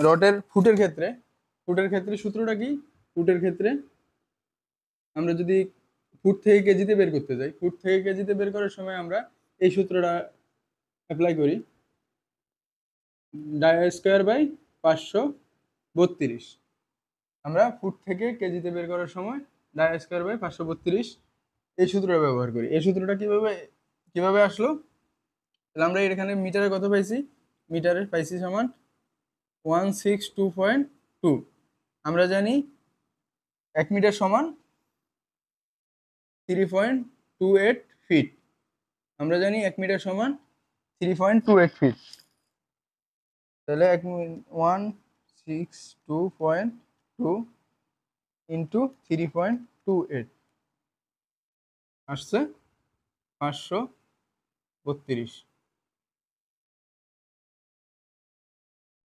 রডের ফুটের ক্ষেত্রে সূত্রটা কি? ফুটের ক্ষেত্রে আমরা যদি ফুট থেকে কেজিতে বের করতে যাই, ফুট থেকে কেজিতে বের করার সময় আমরা এই সূত্রটা অ্যাপ্লাই করি, ডায়া স্কোয়ার বাই 532। আমরা ফুট থেকে কেজিতে বের করার সময় ডায়া স্কোয়ার বাই 532 এই সূত্রটা ব্যবহার করি। এই সূত্রটা কিভাবে কিভাবে আসলো? তাহলে আমরা এখানে মিটারে কত পাইছি? মিটারে পাইছি সমান 162.2। আমরা জানি 1 মিটার সমান 3.28 ফিট। আমরা জানি 1 মিটার সমান 3.28 ফিট। তাহলে 162.2 ইন্টু 3.28 আসছে 532।